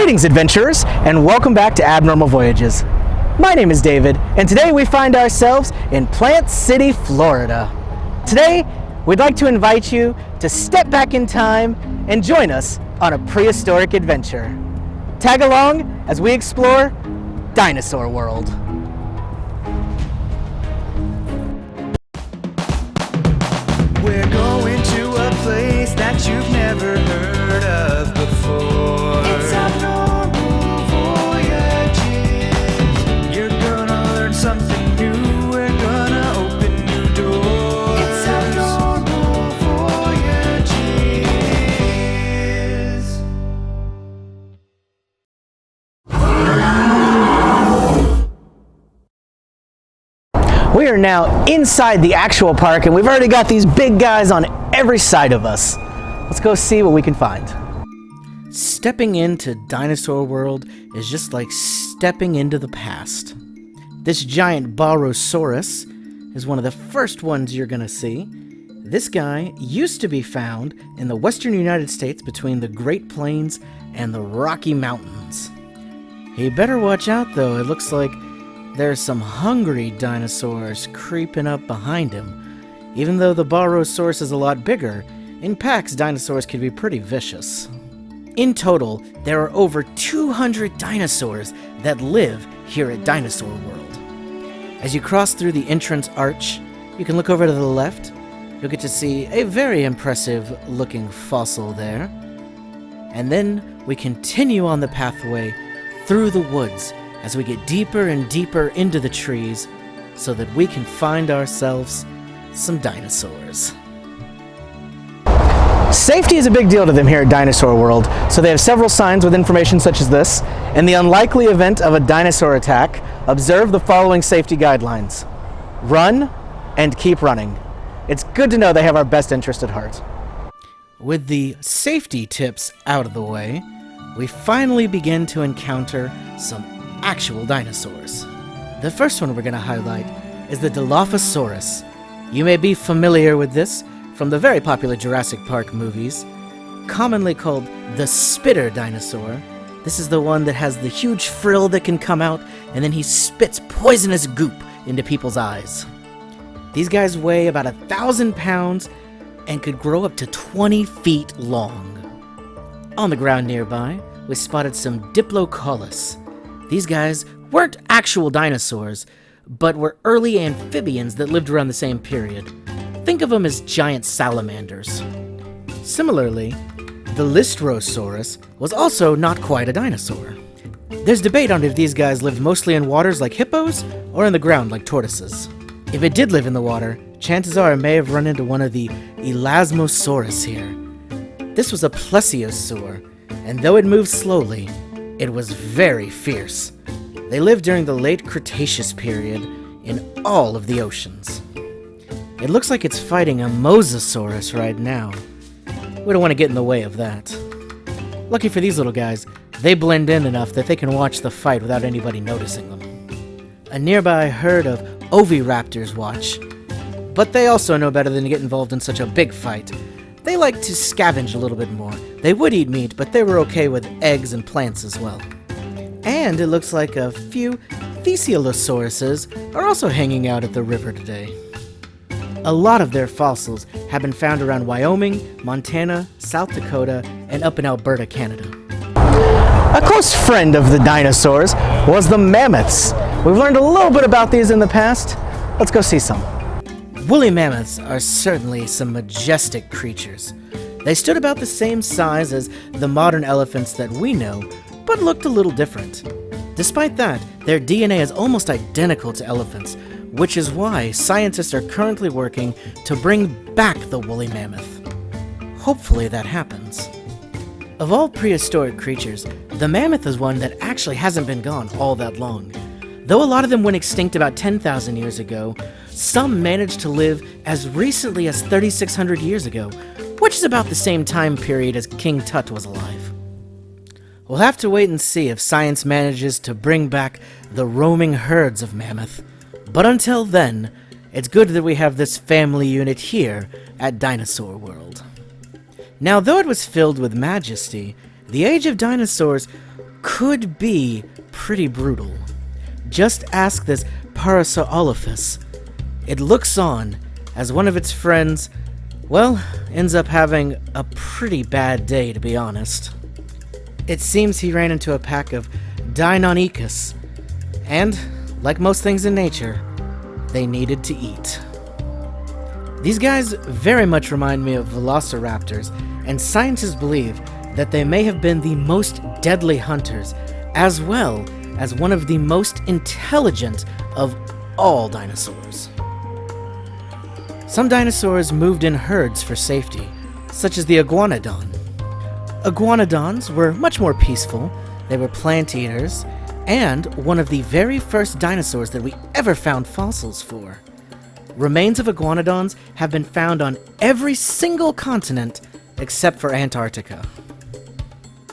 Greetings, adventurers, and welcome back to Abnormal Voyages. My name is David, and today we find ourselves in Plant City, Florida. Today, we'd like to invite you to step back in time and join us on a prehistoric adventure. Tag along as we explore Dinosaur World. We're going to a place that you've never heard of before. It's Abnormal Voyages. You're gonna learn something new. We're gonna open new doors. It's Abnormal Voyages. We are now inside the actual park, and we've already got these big guys on every side of us. Let's go see what we can find. Stepping into Dinosaur World is just like stepping into the past. This giant Barosaurus is one of the first ones you're gonna see. This guy used to be found in the western United States between the Great Plains and the Rocky Mountains. You better watch out though, it looks like there's some hungry dinosaurs creeping up behind him. Even though the Barosaurus is a lot bigger, in packs dinosaurs can be pretty vicious. In total, there are over 200 dinosaurs that live here at Dinosaur World. As you cross through the entrance arch, you can look over to the left. You'll get to see a very impressive looking fossil there. And then we continue on the pathway through the woods as we get deeper and deeper into the trees so that we can find ourselves some dinosaurs. Safety is a big deal to them here at Dinosaur World, so they have several signs with information such as this. In the unlikely event of a dinosaur attack, observe the following safety guidelines. Run and keep running. It's good to know they have our best interest at heart. With the safety tips out of the way, we finally begin to encounter some actual dinosaurs. The first one we're going to highlight is the Dilophosaurus. You may be familiar with this from the very popular Jurassic Park movies. Commonly called the spitter dinosaur, this is the one that has the huge frill that can come out and then he spits poisonous goop into people's eyes. These guys weigh about 1,000 pounds and could grow up to 20 feet long. On the ground nearby, we spotted some Dilophosaurus. These guys weren't actual dinosaurs, but were early amphibians that lived around the same period. Think of them as giant salamanders. Similarly, the Lystrosaurus was also not quite a dinosaur. There's debate on if these guys lived mostly in waters like hippos or in the ground like tortoises. If it did live in the water, chances are it may have run into one of the Elasmosaurus here. This was a plesiosaur, and though it moved slowly, it was very fierce. They lived during the late Cretaceous period in all of the oceans. It looks like it's fighting a Mosasaurus right now. We don't want to get in the way of that. Lucky for these little guys, they blend in enough that they can watch the fight without anybody noticing them. A nearby herd of oviraptors watch, but they also know better than to get involved in such a big fight. They like to scavenge a little bit more. They would eat meat, but they were okay with eggs and plants as well. And it looks like a few Thesiolosauruses are also hanging out at the river today. A lot of their fossils have been found around Wyoming, Montana, South Dakota, and up in Alberta, Canada. A close friend of the dinosaurs was the mammoths. We've learned a little bit about these in the past. Let's go see some. Woolly mammoths are certainly some majestic creatures. They stood about the same size as the modern elephants that we know, but looked a little different. Despite that, their DNA is almost identical to elephants, which is why scientists are currently working to bring back the woolly mammoth. Hopefully that happens. Of all prehistoric creatures, the mammoth is one that actually hasn't been gone all that long. Though a lot of them went extinct about 10,000 years ago, some managed to live as recently as 3,600 years ago, which is about the same time period as King Tut was alive. We'll have to wait and see if science manages to bring back the roaming herds of mammoth. But until then, it's good that we have this family unit here at Dinosaur World. Now, though it was filled with majesty, the age of dinosaurs could be pretty brutal. Just ask this Barosaurus. It looks on as one of its friends, well, ends up having a pretty bad day, to be honest. It seems he ran into a pack of Deinonychus, and, like most things in nature, they needed to eat. These guys very much remind me of velociraptors, and scientists believe that they may have been the most deadly hunters, as well as one of the most intelligent of all dinosaurs. Some dinosaurs moved in herds for safety, such as the iguanodon. Iguanodons were much more peaceful, they were plant eaters, and one of the very first dinosaurs that we ever found fossils for. Remains of iguanodons have been found on every single continent except for Antarctica.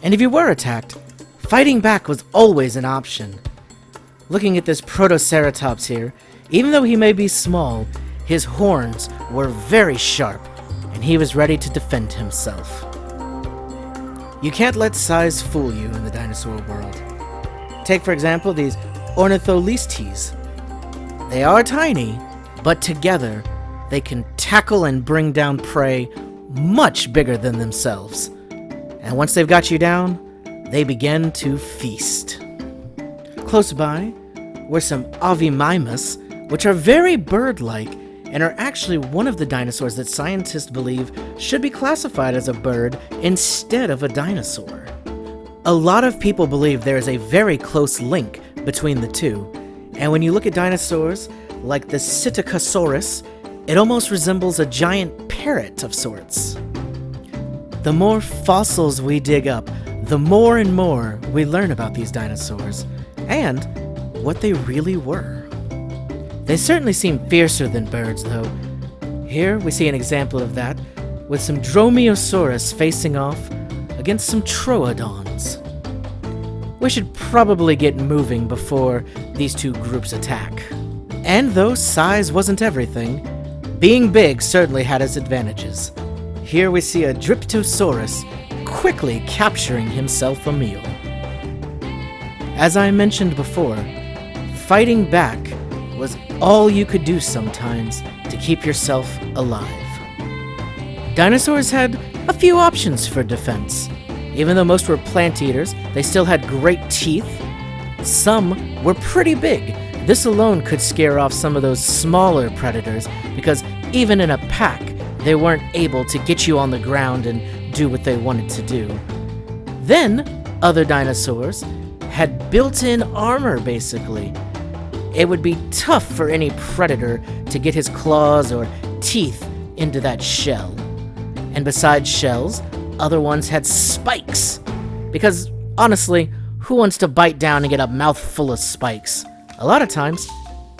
And if you were attacked, fighting back was always an option. Looking at this Protoceratops here, even though he may be small, his horns were very sharp, and he was ready to defend himself. You can't let size fool you in the dinosaur world. Take, for example, these Ornitholestes. They are tiny, but together, they can tackle and bring down prey much bigger than themselves. And once they've got you down, they begin to feast. Close by were some Avimus, which are very bird-like and are actually one of the dinosaurs that scientists believe should be classified as a bird instead of a dinosaur. A lot of people believe there is a very close link between the two, and when you look at dinosaurs like the Psittacosaurus, it almost resembles a giant parrot of sorts. The more fossils we dig up, the more and more we learn about these dinosaurs, and what they really were. They certainly seem fiercer than birds, though. Here we see an example of that, with some Dromaeosaurus facing off against some Troodons. We should probably get moving before these two groups attack. And though size wasn't everything, being big certainly had its advantages. Here we see a Driptosaurus quickly capturing himself a meal. As I mentioned before, fighting back was all you could do sometimes to keep yourself alive. Dinosaurs had a few options for defense. Even though most were plant eaters, they still had great teeth. Some were pretty big. This alone could scare off some of those smaller predators, because even in a pack, they weren't able to get you on the ground and do what they wanted to do. Then, other dinosaurs had built-in armor, basically. It would be tough for any predator to get his claws or teeth into that shell. And besides shells, other ones had spikes. Because, honestly, who wants to bite down and get a mouthful of spikes? A lot of times,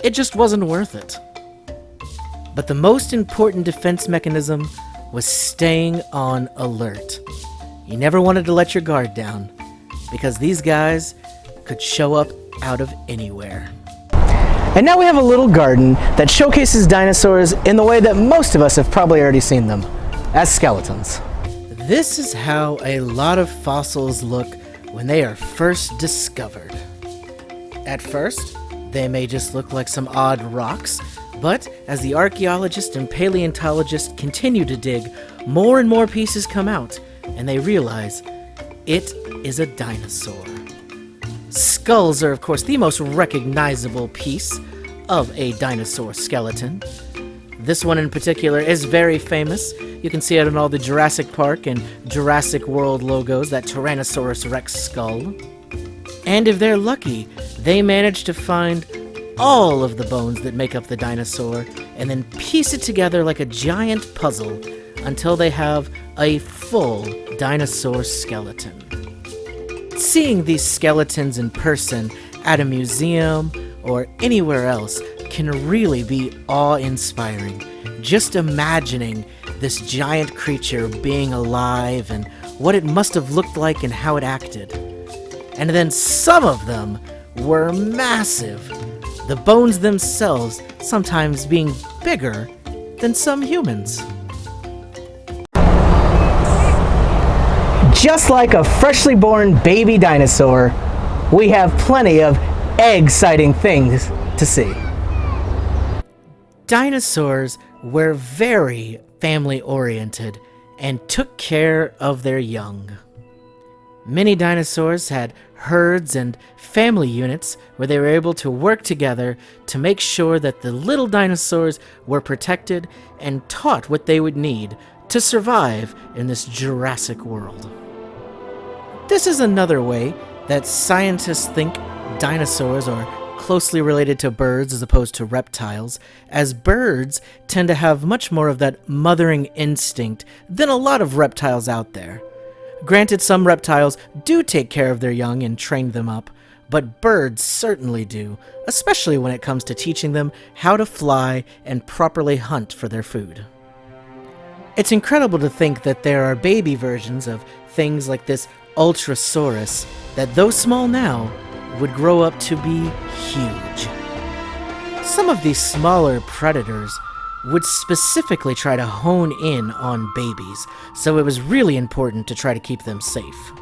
it just wasn't worth it. But the most important defense mechanism was staying on alert. You never wanted to let your guard down, because these guys could show up out of anywhere. And now we have a little garden that showcases dinosaurs in the way that most of us have probably already seen them, as skeletons. This is how a lot of fossils look when they are first discovered. At first, they may just look like some odd rocks, but as the archaeologists and paleontologists continue to dig, more and more pieces come out, and they realize it is a dinosaur. Skulls are, of course, the most recognizable piece of a dinosaur skeleton. This one in particular is very famous. You can see it on all the Jurassic Park and Jurassic World logos, that Tyrannosaurus Rex skull. And if they're lucky, they manage to find all of the bones that make up the dinosaur and then piece it together like a giant puzzle until they have a full dinosaur skeleton. Seeing these skeletons in person at a museum or anywhere else can really be awe-inspiring. Just imagining this giant creature being alive and what it must have looked like and how it acted. And then some of them were massive, the bones themselves sometimes being bigger than some humans. just like a freshly born baby dinosaur, we have plenty of egg-citing things to see. Dinosaurs were very family-oriented and took care of their young. Many dinosaurs had herds and family units where they were able to work together to make sure that the little dinosaurs were protected and taught what they would need to survive in this Jurassic World. This is another way that scientists think dinosaurs are closely related to birds as opposed to reptiles, as birds tend to have much more of that mothering instinct than a lot of reptiles out there. Granted, some reptiles do take care of their young and train them up, but birds certainly do, especially when it comes to teaching them how to fly and properly hunt for their food. It's incredible to think that there are baby versions of things like this Ultrasaurus that, though small now, would grow up to be huge. Some of these smaller predators would specifically try to hone in on babies, so it was really important to try to keep them safe.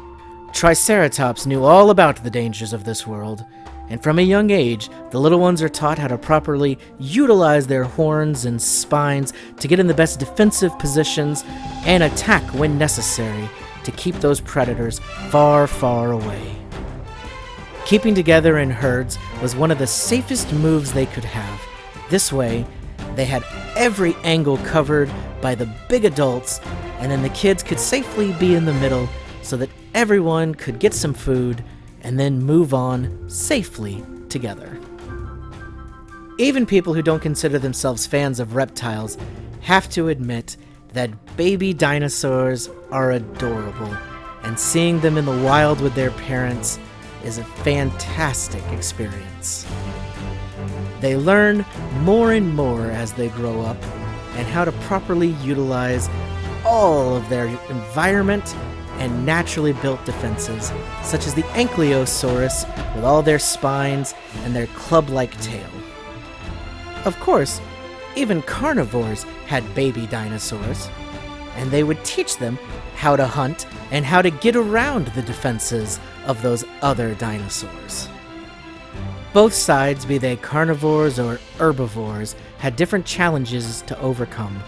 Triceratops knew all about the dangers of this world, and from a young age, the little ones are taught how to properly utilize their horns and spines to get in the best defensive positions and attack when necessary to keep those predators far, far away. Keeping together in herds was one of the safest moves they could have. This way, they had every angle covered by the big adults, and then the kids could safely be in the middle so that everyone could get some food and then move on safely together. Even people who don't consider themselves fans of reptiles have to admit that baby dinosaurs are adorable, and seeing them in the wild with their parents is a fantastic experience. They learn more and more as they grow up and how to properly utilize all of their environment and naturally built defenses, such as the Ankylosaurus with all their spines and their club-like tail. Of course, even carnivores had baby dinosaurs, and they would teach them how to hunt and how to get around the defenses of those other dinosaurs. Both sides, be they carnivores or herbivores, had different challenges to overcome,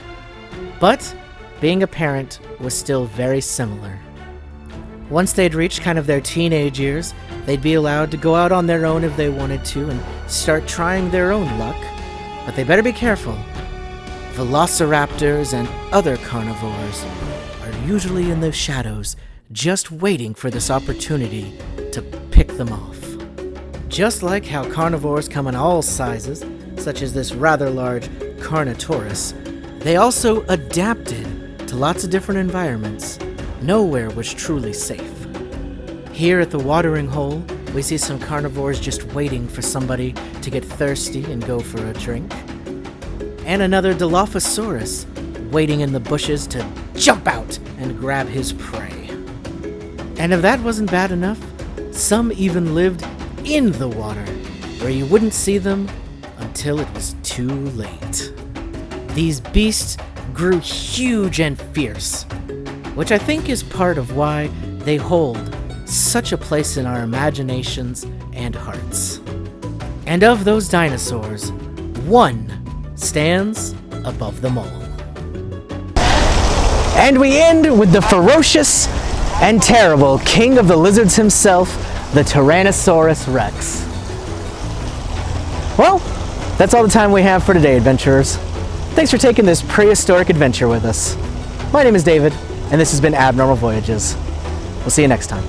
but being a parent was still very similar. Once they'd reached kind of their teenage years, they'd be allowed to go out on their own if they wanted to and start trying their own luck, but they better be careful. Velociraptors and other carnivores are usually in the shadows, just waiting for this opportunity to pick them off. Just like how carnivores come in all sizes, such as this rather large Carnotaurus, they also adapted to lots of different environments. Nowhere was truly safe. Here at the watering hole, we see some carnivores just waiting for somebody to get thirsty and go for a drink. And another Dilophosaurus waiting in the bushes to jump out and grab his prey. And if that wasn't bad enough, some even lived in the water, where you wouldn't see them until it was too late. These beasts grew huge and fierce, which I think is part of why they hold such a place in our imaginations and hearts. And of those dinosaurs, one stands above them all. And we end with the ferocious and terrible king of the lizards himself, the Tyrannosaurus Rex. Well, that's all the time we have for today, adventurers. Thanks for taking this prehistoric adventure with us. My name is David, and this has been Abnormal Voyages. We'll see you next time.